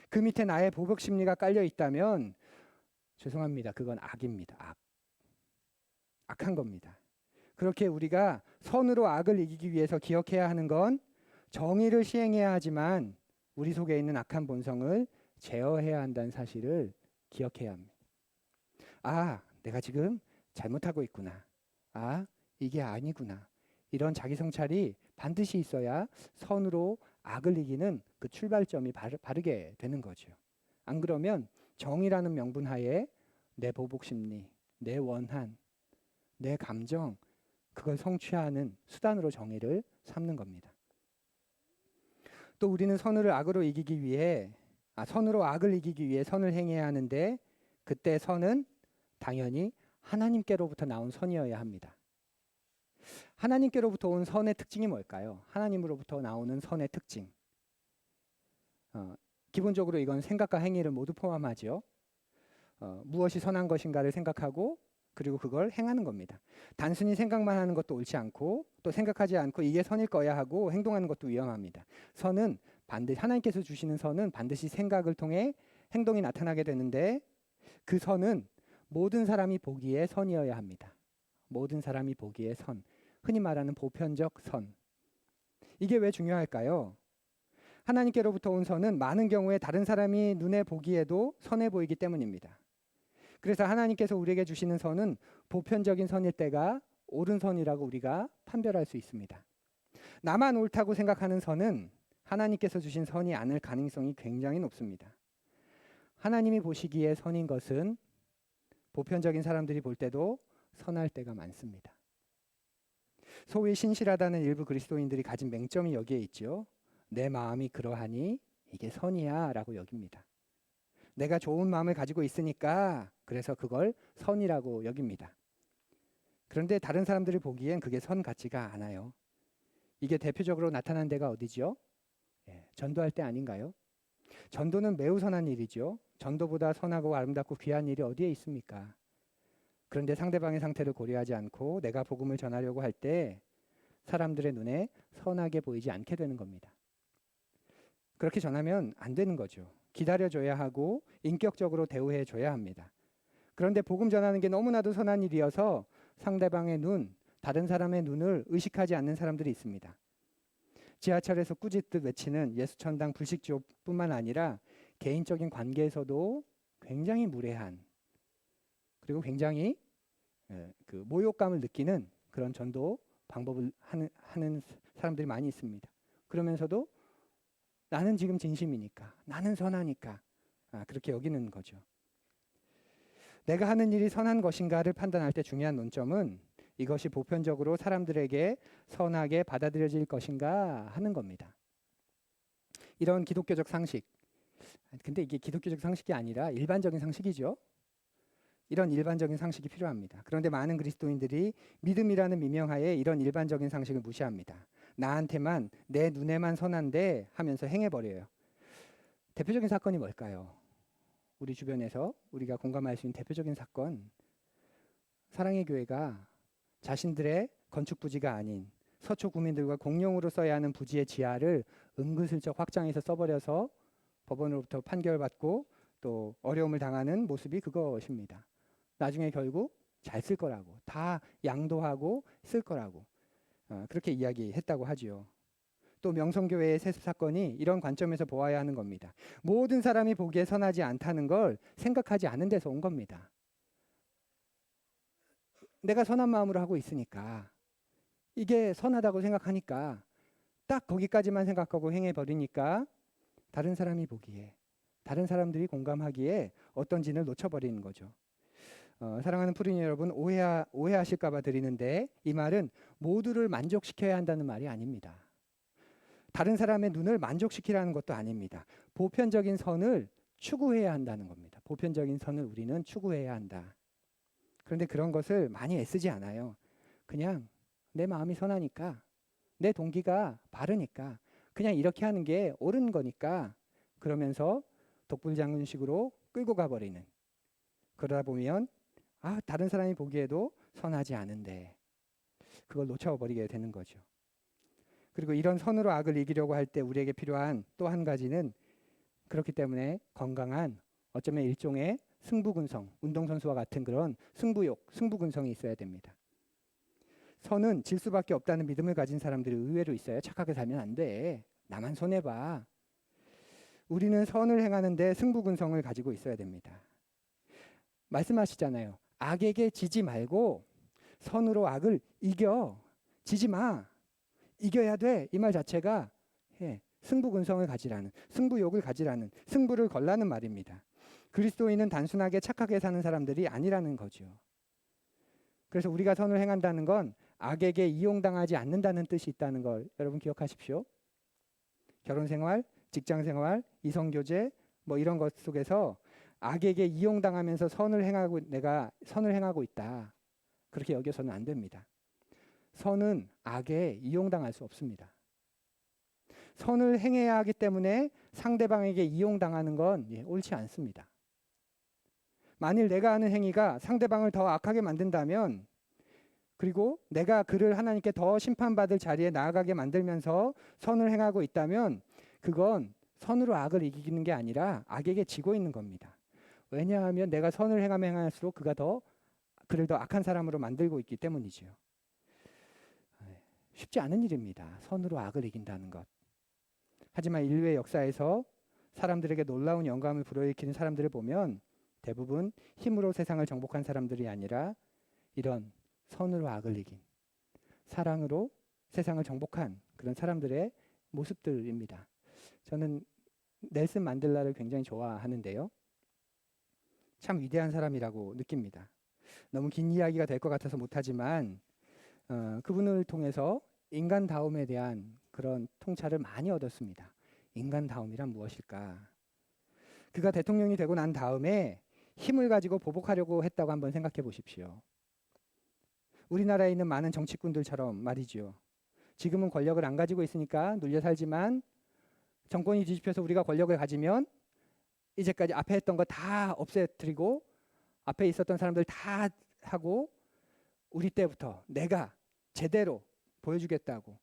A: 그 밑에 나의 보복심리가 깔려 있다면 죄송합니다. 그건 악입니다. 악한 겁니다. 그렇게 우리가 선으로 악을 이기기 위해서 기억해야 하는 건 정의를 시행해야 하지만 우리 속에 있는 악한 본성을 제어해야 한다는 사실을 기억해야 합니다. 아, 내가 지금 잘못하고 있구나. 아, 이게 아니구나. 이런 자기 성찰이 반드시 있어야 선으로 악을 이기는 그 출발점이 바르게 되는 거죠. 안 그러면 정의라는 명분 하에 내 보복 심리, 내 원한, 내 감정, 그걸 성취하는 수단으로 정의를 삼는 겁니다. 또 우리는 선으로 악을 이기기 위해 선을 행해야 하는데 그때 선은 당연히 하나님께로부터 나온 선이어야 합니다. 하나님께로부터 온 선의 특징이 뭘까요? 하나님으로부터 나오는 선의 특징. 기본적으로 이건 생각과 행위를 모두 포함하죠. 무엇이 선한 것인가를 생각하고 그리고 그걸 행하는 겁니다. 단순히 생각만 하는 것도 옳지 않고 또 생각하지 않고 이게 선일 거야 하고 행동하는 것도 위험합니다. 선은 반드시 하나님께서 주시는 선은 반드시 생각을 통해 행동이 나타나게 되는데 그 선은 모든 사람이 보기에 선이어야 합니다. 모든 사람이 보기에 선. 흔히 말하는 보편적 선. 이게 왜 중요할까요? 하나님께로부터 온 선은 많은 경우에 다른 사람이 눈에 보기에도 선해 보이기 때문입니다. 그래서 하나님께서 우리에게 주시는 선은 보편적인 선일 때가 옳은 선이라고 우리가 판별할 수 있습니다. 나만 옳다고 생각하는 선은 하나님께서 주신 선이 아닐 가능성이 굉장히 높습니다. 하나님이 보시기에 선인 것은 보편적인 사람들이 볼 때도 선할 때가 많습니다. 소위 신실하다는 일부 그리스도인들이 가진 맹점이 여기에 있죠. 내 마음이 그러하니 이게 선이야 라고 여깁니다. 내가 좋은 마음을 가지고 있으니까 그래서 그걸 선이라고 여깁니다. 그런데 다른 사람들이 보기엔 그게 선 같지가 않아요. 이게 대표적으로 나타난 데가 어디죠? 전도할 때 아닌가요? 전도는 매우 선한 일이죠. 전도보다 선하고 아름답고 귀한 일이 어디에 있습니까? 그런데 상대방의 상태를 고려하지 않고 내가 복음을 전하려고 할 때 사람들의 눈에 선하게 보이지 않게 되는 겁니다. 그렇게 전하면 안 되는 거죠. 기다려줘야 하고 인격적으로 대우해줘야 합니다. 그런데 복음 전하는 게 너무나도 선한 일이어서 상대방의 눈, 다른 사람의 눈을 의식하지 않는 사람들이 있습니다. 지하철에서 꾸짖듯 외치는 예수천당 불식주뿐만 아니라 개인적인 관계에서도 굉장히 무례한 그리고 굉장히 그 모욕감을 느끼는 그런 전도 방법을 하는 사람들이 많이 있습니다. 그러면서도 나는 지금 진심이니까, 나는 선하니까 그렇게 여기는 거죠. 내가 하는 일이 선한 것인가를 판단할 때 중요한 논점은 이것이 보편적으로 사람들에게 선하게 받아들여질 것인가 하는 겁니다. 이런 기독교적 상식, 근데 이게 기독교적 상식이 아니라 일반적인 상식이죠. 이런 일반적인 상식이 필요합니다. 그런데 많은 그리스도인들이 믿음이라는 미명하에 이런 일반적인 상식을 무시합니다. 나한테만 내 눈에만 선한데 하면서 행해버려요. 대표적인 사건이 뭘까요? 우리 주변에서 우리가 공감할 수 있는 대표적인 사건, 사랑의 교회가 자신들의 건축 부지가 아닌 서초 구민들과 공용으로 써야 하는 부지의 지하를 은근슬쩍 확장해서 써버려서 법원으로부터 판결받고 또 어려움을 당하는 모습이 그것입니다. 나중에 결국 잘 쓸 거라고, 다 양도하고 쓸 거라고 그렇게 이야기했다고 하지요. 또 명성교회의 세습 사건이 이런 관점에서 보아야 하는 겁니다. 모든 사람이 보기에 선하지 않다는 걸 생각하지 않은 데서 온 겁니다. 내가 선한 마음으로 하고 있으니까 이게 선하다고 생각하니까 딱 거기까지만 생각하고 행해버리니까 다른 사람이 보기에 다른 사람들이 공감하기에 어떤 진을 놓쳐버리는 거죠. 사랑하는 푸린 여러분 오해하실까 봐 드리는데 이 말은 모두를 만족시켜야 한다는 말이 아닙니다. 다른 사람의 눈을 만족시키라는 것도 아닙니다. 보편적인 선을 추구해야 한다는 겁니다. 보편적인 선을 우리는 추구해야 한다. 그런데 그런 것을 많이 애쓰지 않아요. 그냥 내 마음이 선하니까 내 동기가 바르니까 그냥 이렇게 하는 게 옳은 거니까 그러면서 독불장군식으로 끌고 가버리는 그러다 보면 다른 사람이 보기에도 선하지 않은데 그걸 놓쳐버리게 되는 거죠. 그리고 이런 선으로 악을 이기려고 할 때 우리에게 필요한 또 한 가지는 그렇기 때문에 건강한 어쩌면 일종의 승부근성, 운동선수와 같은 그런 승부욕, 승부근성이 있어야 됩니다. 선은 질 수밖에 없다는 믿음을 가진 사람들이 의외로 있어요. 착하게 살면 안 돼. 나만 손해봐. 우리는 선을 행하는데 승부근성을 가지고 있어야 됩니다. 말씀하시잖아요. 악에게 지지 말고 선으로 악을 이겨. 지지 마. 이겨야 돼. 이 말 자체가 승부근성을 가지라는, 승부욕을 가지라는, 승부를 걸라는 말입니다. 그리스도인은 단순하게 착하게 사는 사람들이 아니라는 거죠. 그래서 우리가 선을 행한다는 건 악에게 이용당하지 않는다는 뜻이 있다는 걸 여러분 기억하십시오. 결혼생활, 직장생활, 이성교제 뭐 이런 것 속에서 악에게 이용당하면서 내가 선을 행하고 있다. 그렇게 여겨서는 안 됩니다. 선은 악에 이용당할 수 없습니다. 선을 행해야 하기 때문에 상대방에게 이용당하는 건 옳지 않습니다. 만일 내가 하는 행위가 상대방을 더 악하게 만든다면, 그리고 내가 그를 하나님께 더 심판받을 자리에 나아가게 만들면서 선을 행하고 있다면 그건 선으로 악을 이기는 게 아니라 악에게 지고 있는 겁니다. 왜냐하면 내가 선을 행하면 행할수록 그를 더 악한 사람으로 만들고 있기 때문이죠. 쉽지 않은 일입니다. 선으로 악을 이긴다는 것. 하지만 인류의 역사에서 사람들에게 놀라운 영감을 불어일으키는 사람들을 보면 대부분 힘으로 세상을 정복한 사람들이 아니라 이런 선으로 악을 이긴, 사랑으로 세상을 정복한 그런 사람들의 모습들입니다. 저는 넬슨 만델라를 굉장히 좋아하는데요. 참 위대한 사람이라고 느낍니다. 너무 긴 이야기가 될 것 같아서 못하지만 그분을 통해서 인간다움에 대한 그런 통찰을 많이 얻었습니다. 인간다움이란 무엇일까? 그가 대통령이 되고 난 다음에 힘을 가지고 보복하려고 했다고 한번 생각해 보십시오. 우리나라에 있는 많은 정치꾼들처럼 말이죠. 지금은 권력을 안 가지고 있으니까 눌려 살지만 정권이 뒤집혀서 우리가 권력을 가지면 이제까지 앞에 했던 거 다 없애뜨리고 앞에 있었던 사람들 다 하고 우리 때부터 내가 제대로 보여주겠다고,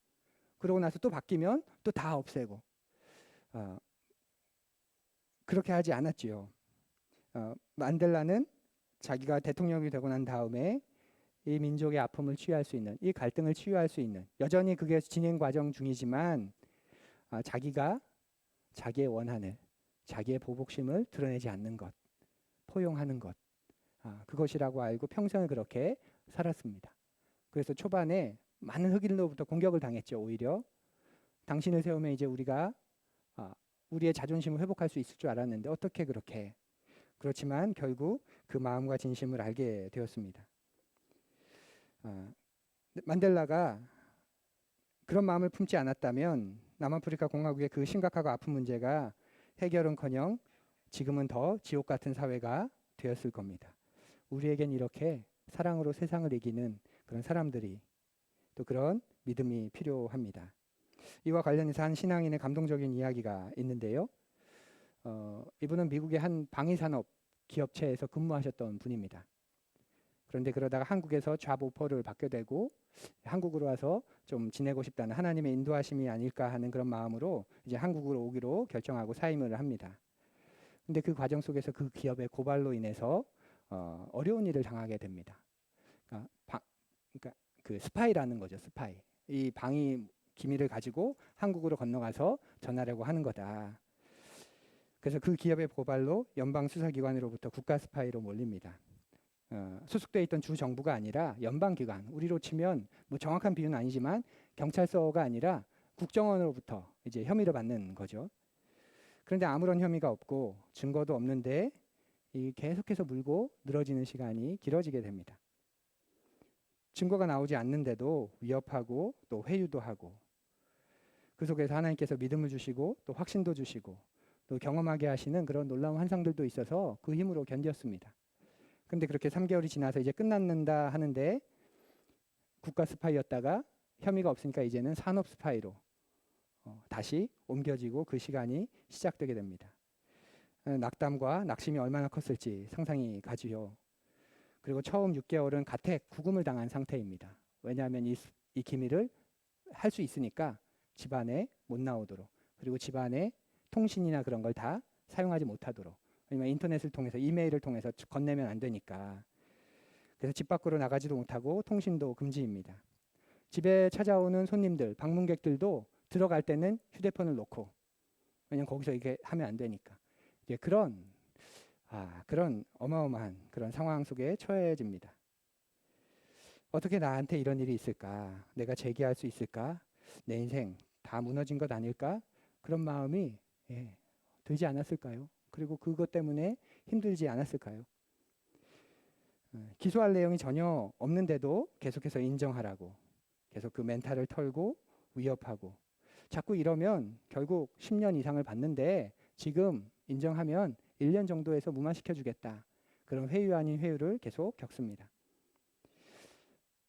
A: 그러고 나서 또 바뀌면 또 다 없애고, 그렇게 하지 않았지요. 만델라는 자기가 대통령이 되고 난 다음에 이 민족의 아픔을 치유할 수 있는, 이 갈등을 치유할 수 있는, 여전히 그게 진행 과정 중이지만 자기가 자기의 원한을, 자기의 보복심을 드러내지 않는 것, 포용하는 것, 그것이라고 알고 평생을 그렇게 살았습니다. 그래서 초반에 많은 흑인으로부터 공격을 당했죠. 오히려 당신을 세우면 이제 우리가 우리의 자존심을 회복할 수 있을 줄 알았는데 어떻게 그렇게. 그렇지만 결국 그 마음과 진심을 알게 되었습니다. 만델라가 그런 마음을 품지 않았다면 남아프리카 공화국의 그 심각하고 아픈 문제가 해결은커녕 지금은 더 지옥 같은 사회가 되었을 겁니다. 우리에겐 이렇게 사랑으로 세상을 이기는 그런 사람들이, 또 그런 믿음이 필요합니다. 이와 관련해서 한 신앙인의 감동적인 이야기가 있는데요. 이분은 미국의 한 방위산업 기업체에서 근무하셨던 분입니다. 그런데 그러다가 한국에서 잡 오퍼를 받게 되고 한국으로 와서 좀 지내고 싶다는 하나님의 인도하심이 아닐까 하는 그런 마음으로 이제 한국으로 오기로 결정하고 사임을 합니다. 근데 그 과정 속에서 그 기업의 고발로 인해서 어려운 일을 당하게 됩니다. 그러니까 그 스파이라는 거죠. 스파이. 이 방위 기밀을 가지고 한국으로 건너가서 전하려고 하는 거다. 그래서 그 기업의 고발로 연방수사기관으로부터 국가 스파이로 몰립니다. 소속돼 있던 주 정부가 아니라 연방기관, 우리로 치면 뭐 정확한 비유는 아니지만 경찰서가 아니라 국정원으로부터 이제 혐의를 받는 거죠. 그런데 아무런 혐의가 없고 증거도 없는데 계속해서 물고 늘어지는 시간이 길어지게 됩니다. 증거가 나오지 않는데도 위협하고 또 회유도 하고, 그 속에서 하나님께서 믿음을 주시고 또 확신도 주시고 또 경험하게 하시는 그런 놀라운 환상들도 있어서 그 힘으로 견뎠습니다. 근데 그렇게 3개월이 지나서 이제 끝났는다 하는데 국가 스파이였다가 혐의가 없으니까 이제는 산업 스파이로 다시 옮겨지고 그 시간이 시작되게 됩니다. 낙담과 낙심이 얼마나 컸을지 상상이 가지요. 그리고 처음 6개월은 가택 구금을 당한 상태입니다. 왜냐하면 이 기밀을 할 수 있으니까 집안에 못 나오도록, 그리고 집안에 통신이나 그런 걸 다 사용하지 못하도록, 왜냐면 인터넷을 통해서, 이메일을 통해서 건네면 안 되니까. 그래서 집 밖으로 나가지도 못하고 통신도 금지입니다. 집에 찾아오는 손님들, 방문객들도 들어갈 때는 휴대폰을 놓고, 왜냐면 거기서 이게 하면 안 되니까. 이제 그런 어마어마한 그런 상황 속에 처해집니다. 어떻게 나한테 이런 일이 있을까? 내가 재기할 수 있을까? 내 인생 다 무너진 것 아닐까? 그런 마음이 들지 않았을까요? 그리고 그것 때문에 힘들지 않았을까요? 기소할 내용이 전혀 없는데도 계속해서 인정하라고, 계속 그 멘탈을 털고 위협하고, 자꾸 이러면 결국 10년 이상을 받는데 지금 인정하면 1년 정도에서 무마시켜 주겠다. 그런 회유 아닌 회유를 계속 겪습니다.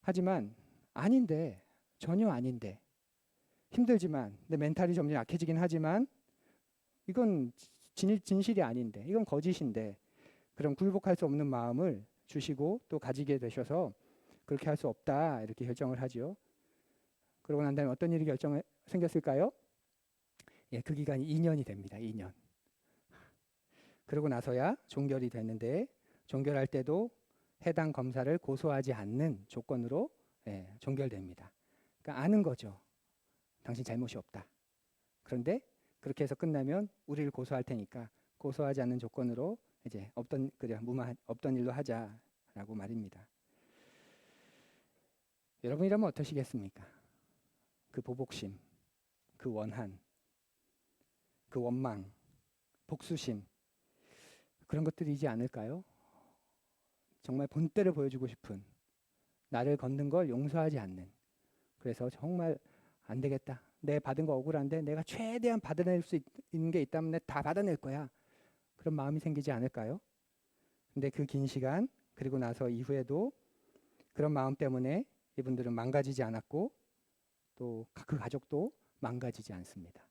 A: 하지만 아닌데, 전혀 아닌데, 힘들지만 내 멘탈이 점점 약해지긴 하지만 이건 진실이 아닌데, 이건 거짓인데, 그런 굴복할 수 없는 마음을 주시고 또 가지게 되셔서 그렇게 할 수 없다 이렇게 결정을 하죠. 그러고 난 다음에 어떤 일이 생겼을까요? 그 기간이 2년이 됩니다. 2년. 그러고 나서야 종결이 됐는데, 종결할 때도 해당 검사를 고소하지 않는 조건으로 종결됩니다. 그러니까 아는 거죠. 당신 잘못이 없다. 그런데 그렇게 해서 끝나면 우리를 고소할 테니까 고소하지 않는 조건으로 이제 없던 일로 하자라고 말입니다. 여러분이라면 어떠시겠습니까? 그 보복심, 그 원한, 그 원망, 복수심, 그런 것들이지 않을까요? 정말 본때를 보여주고 싶은, 나를 건든 걸 용서하지 않는, 그래서 정말 안 되겠다, 내 받은 거 억울한데 내가 최대한 받아낼 수 있는 게 있다면 내가 다 받아낼 거야, 그런 마음이 생기지 않을까요? 근데 그 긴 시간 그리고 나서 이후에도 그런 마음 때문에 이분들은 망가지지 않았고 또 그 가족도 망가지지 않습니다.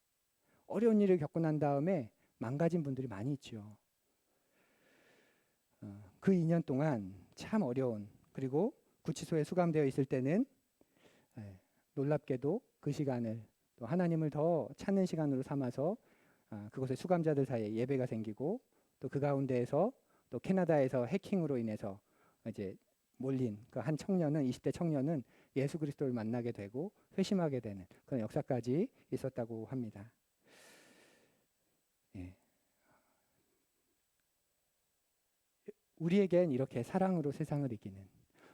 A: 어려운 일을 겪고 난 다음에 망가진 분들이 많이 있죠. 그 2년 동안 참 어려운, 그리고 구치소에 수감되어 있을 때는 놀랍게도 그 시간을 또 하나님을 더 찾는 시간으로 삼아서 그곳의 수감자들 사이에 예배가 생기고, 또 그 가운데에서 또 캐나다에서 해킹으로 인해서 이제 몰린 그 한 청년은, 20대 청년은 예수 그리스도를 만나게 되고 회심하게 되는 그런 역사까지 있었다고 합니다. 예. 우리에겐 이렇게 사랑으로 세상을 이기는,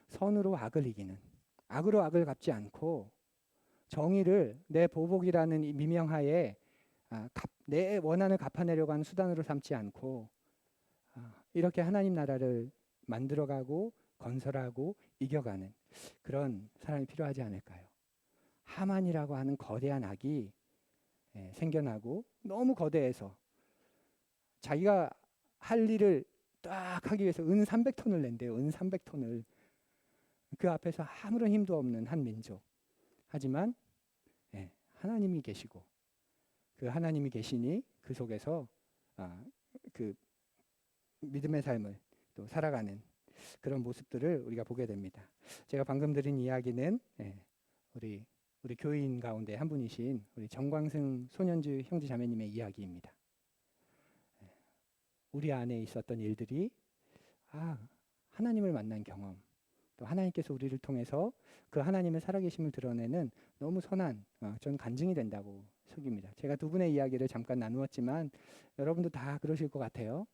A: 선으로 악을 이기는, 악으로 악을 갚지 않고 정의를 내 보복이라는 이 미명하에 내 원한을 갚아내려고 하는 수단으로 삼지 않고 이렇게 하나님 나라를 만들어가고 건설하고 이겨가는 그런 사람이 필요하지 않을까요? 하만이라고 하는 거대한 악이 생겨나고, 너무 거대해서 자기가 할 일을 딱 하기 위해서 은 300톤을 낸대요. 은 300톤을. 그 앞에서 아무런 힘도 없는 한 민족. 하지만 하나님이 계시고, 그 하나님이 계시니 그 속에서 그 믿음의 삶을 또 살아가는 그런 모습들을 우리가 보게 됩니다. 제가 방금 드린 이야기는 우리 교인 가운데 한 분이신 우리 정광승 손현주 형제 자매님의 이야기입니다. 우리 안에 있었던 일들이 하나님을 만난 경험, 또 하나님께서 우리를 통해서 그 하나님의 살아계심을 드러내는 너무 선한 전 간증이 된다고 속입니다. 제가 두 분의 이야기를 잠깐 나누었지만 여러분도 다 그러실 것 같아요.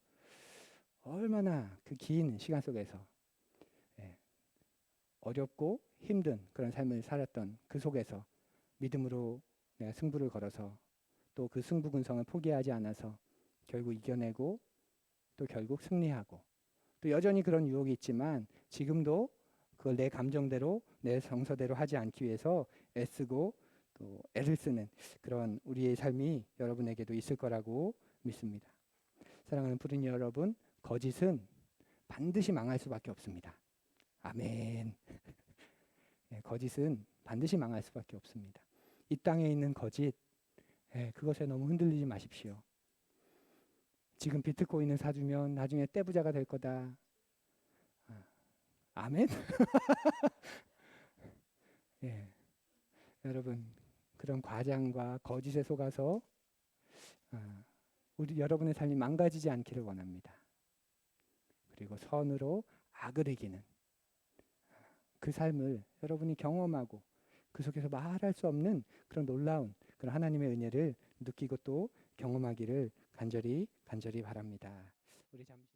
A: 얼마나 그 긴 시간 속에서 어렵고 힘든 그런 삶을 살았던 그 속에서 믿음으로 내가 승부를 걸어서 또 그 승부근성을 포기하지 않아서 결국 이겨내고, 또 결국 승리하고, 또 여전히 그런 유혹이 있지만 지금도 그걸 내 감정대로 내 정서대로 하지 않기 위해서 애쓰고 또 애를 쓰는 그런 우리의 삶이 여러분에게도 있을 거라고 믿습니다. 사랑하는 푸른 여러분, 거짓은 반드시 망할 수밖에 없습니다. 아멘. 거짓은 반드시 망할 수밖에 없습니다. 이 땅에 있는 거짓, 그것에 너무 흔들리지 마십시오. 지금 비트코인을 사주면 나중에 떼부자가 될 거다. 아멘. 여러분, 그런 과장과 거짓에 속아서 여러분의 삶이 망가지지 않기를 원합니다. 그리고 선으로 악을 이기는 그 삶을 여러분이 경험하고 그 속에서 말할 수 없는 그런 놀라운 그런 하나님의 은혜를 느끼고 또 경험하기를 간절히 바랍니다. 우리 잠시